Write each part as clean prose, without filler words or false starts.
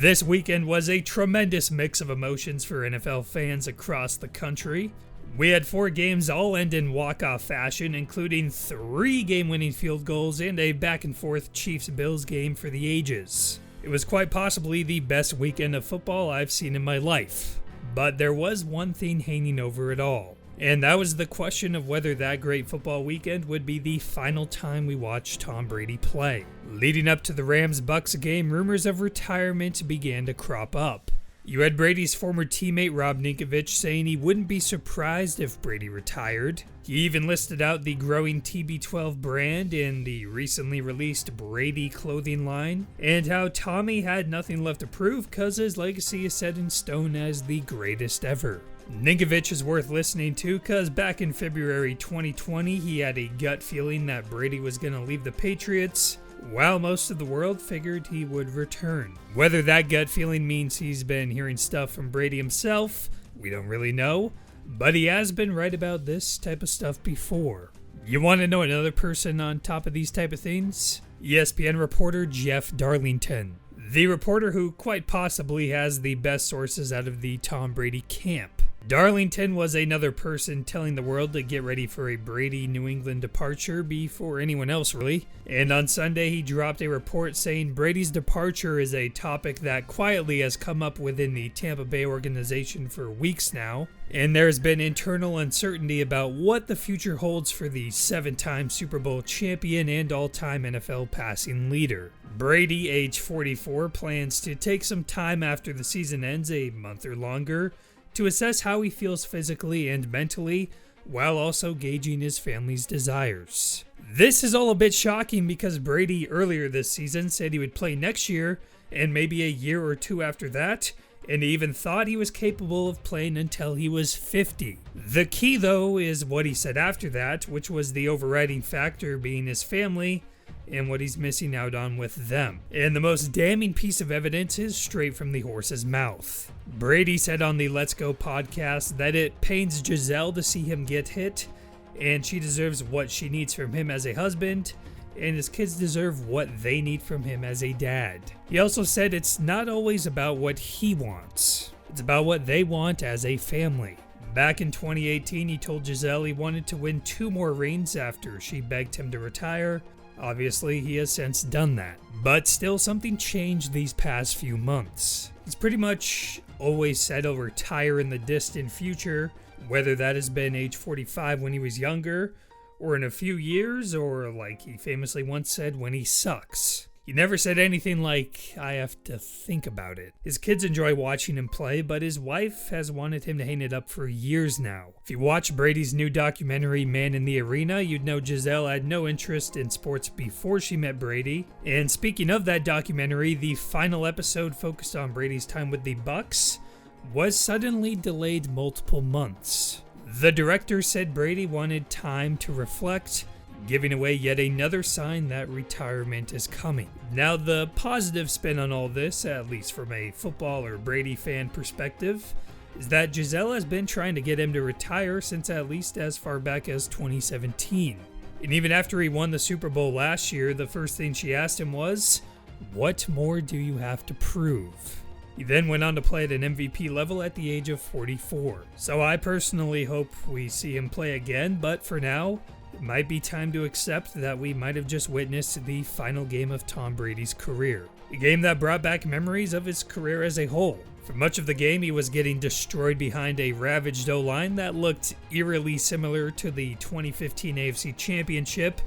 This weekend was a tremendous mix of emotions for NFL fans across the country. We had 4 games all end in walk-off fashion, including 3 game-winning field goals and a back-and-forth Chiefs-Bills game for the ages. It was quite possibly the best weekend of football I've seen in my life. But there was one thing hanging over it all, and that was the question of whether that great football weekend would be the final time we watched Tom Brady play. Leading up to the Rams-Bucs game, rumors of retirement began to crop up. You had Brady's former teammate Rob Ninkovich saying he wouldn't be surprised if Brady retired. He even listed out the growing TB12 brand in the recently released Brady clothing line, and how Tommy had nothing left to prove because his legacy is set in stone as the greatest ever. Ninkovich is worth listening to because back in February 2020 he had a gut feeling that Brady was going to leave the Patriots, while most of the world figured he would return. Whether that gut feeling means he's been hearing stuff from Brady himself, we don't really know, but he has been right about this type of stuff before. You want to know another person on top of these type of things? ESPN reporter Jeff Darlington, the reporter who quite possibly has the best sources out of the Tom Brady camp. Darlington was another person telling the world to get ready for a Brady New England departure before anyone else really. And on Sunday he dropped a report saying Brady's departure is a topic that quietly has come up within the Tampa Bay organization for weeks now. And there's been internal uncertainty about what the future holds for the 7-time Super Bowl champion and all-time NFL passing leader. Brady, age 44, plans to take some time after the season ends, a month or longer, to assess how he feels physically and mentally, while also gauging his family's desires. This is all a bit shocking because Brady earlier this season said he would play next year and maybe a year or 2 after that, and he even thought he was capable of playing until he was 50. The key though is what he said after that, which was the overriding factor being his family and what he's missing out on with them. And the most damning piece of evidence is straight from the horse's mouth. Brady said on the Let's Go podcast that it pains Giselle to see him get hit, and she deserves what she needs from him as a husband, and his kids deserve what they need from him as a dad. He also said it's not always about what he wants, it's about what they want as a family. Back in 2018, he told Giselle he wanted to win 2 more rings after she begged him to retire. Obviously, he has since done that, but still something changed these past few months. He's pretty much always said he'll retire in the distant future, whether that has been age 45 when he was younger, or in a few years, or like he famously once said, when he sucks. He never said anything like, I have to think about it. His kids enjoy watching him play, but his wife has wanted him to hang it up for years now. If you watch Brady's new documentary, Man in the Arena, you'd know Giselle had no interest in sports before she met Brady. And speaking of that documentary, the final episode focused on Brady's time with the Bucs was suddenly delayed multiple months. The director said Brady wanted time to reflect, giving away yet another sign that retirement is coming. Now, the positive spin on all this, at least from a football or Brady fan perspective, is that Giselle has been trying to get him to retire since at least as far back as 2017. And even after he won the Super Bowl last year, the first thing she asked him was, "What more do you have to prove?" He then went on to play at an MVP level at the age of 44. So I personally hope we see him play again, but for now, it might be time to accept that we might have just witnessed the final game of Tom Brady's career. A game that brought back memories of his career as a whole. For much of the game, he was getting destroyed behind a ravaged O-line that looked eerily similar to the 2015 AFC Championship,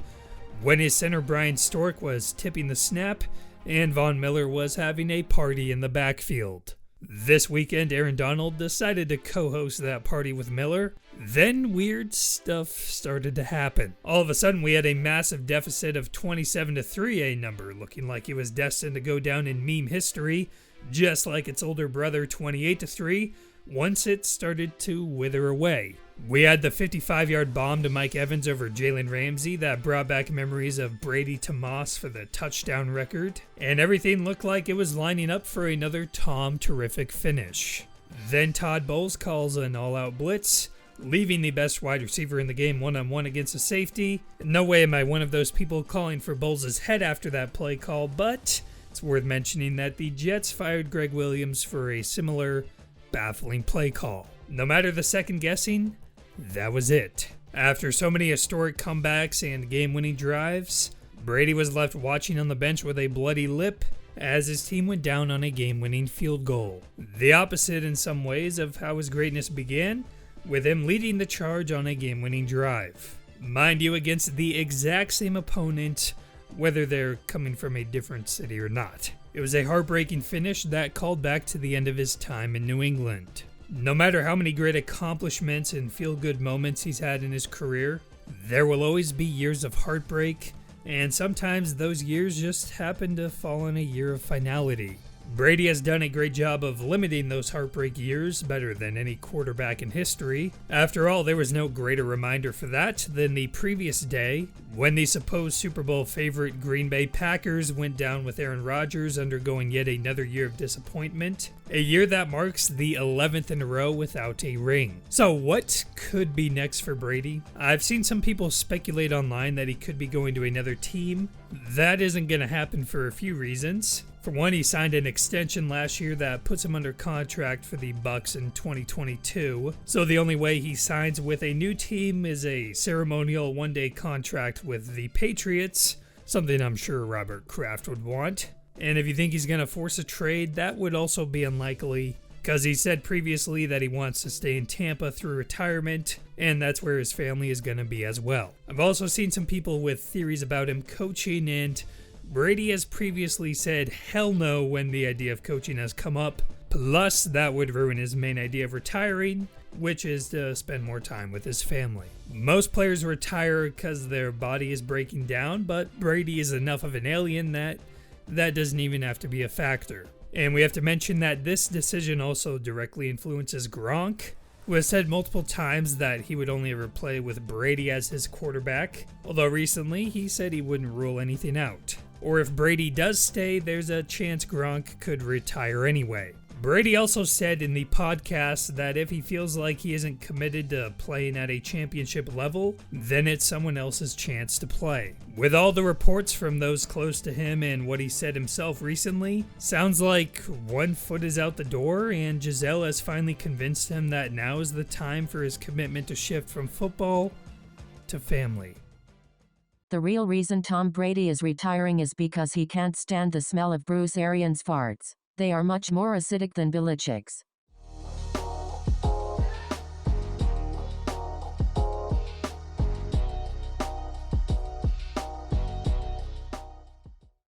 when his center Brian Stork was tipping the snap and Von Miller was having a party in the backfield. This weekend, Aaron Donald decided to co-host that party with Miller. Then weird stuff started to happen. All of a sudden, we had a massive deficit of 27-3, a number looking like it was destined to go down in meme history, just like its older brother 28-3, once it started to wither away. We had the 55-yard bomb to Mike Evans over Jalen Ramsey that brought back memories of Brady to Moss for the touchdown record, and everything looked like it was lining up for another Tom terrific finish. Then Todd Bowles calls an all-out blitz, leaving the best wide receiver in the game one-on-one against a safety. No way am I one of those people calling for Bowles' head after that play call, but It's worth mentioning that the Jets fired Greg Williams for a similar baffling play call. No matter the second guessing, that was it. After so many historic comebacks and game-winning drives, Brady was left watching on the bench with a bloody lip as his team went down on a game-winning field goal. The opposite in some ways of how his greatness began, with him leading the charge on a game-winning drive. Mind you, against the exact same opponent, whether they're coming from a different city or not. It was a heartbreaking finish that called back to the end of his time in New England. No matter how many great accomplishments and feel-good moments he's had in his career, there will always be years of heartbreak, and sometimes those years just happen to fall in a year of finality. Brady has done a great job of limiting those heartbreak years, better than any quarterback in history. After all, there was no greater reminder for that than the previous day, when the supposed Super Bowl favorite Green Bay Packers went down with Aaron Rodgers undergoing yet another year of disappointment. A year that marks the 11th in a row without a ring. So what could be next for Brady? I've seen some people speculate online that he could be going to another team. That isn't going to happen for a few reasons. For one, he signed an extension last year that puts him under contract for the Bucs in 2022. So the only way he signs with a new team is a ceremonial one-day contract with the Patriots, something I'm sure Robert Kraft would want. And if you think he's going to force a trade, that would also be unlikely, because he said previously that he wants to stay in Tampa through retirement, and that's where his family is going to be as well. I've also seen some people with theories about him coaching, and Brady has previously said hell no when the idea of coaching has come up. Plus, that would ruin his main idea of retiring, which is to spend more time with his family. Most players retire because their body is breaking down, but Brady is enough of an alien that doesn't even have to be a factor. And we have to mention that this decision also directly influences Gronk, who has said multiple times that he would only ever play with Brady as his quarterback, although recently he said he wouldn't rule anything out. Or if Brady does stay, there's a chance Gronk could retire anyway. Brady also said in the podcast that if he feels like he isn't committed to playing at a championship level, then it's someone else's chance to play. With all the reports from those close to him and what he said himself recently, sounds like one foot is out the door, and Giselle has finally convinced him that now is the time for his commitment to shift from football to family. The real reason Tom Brady is retiring is because he can't stand the smell of Bruce Arians' farts. They are much more acidic than Belichick's.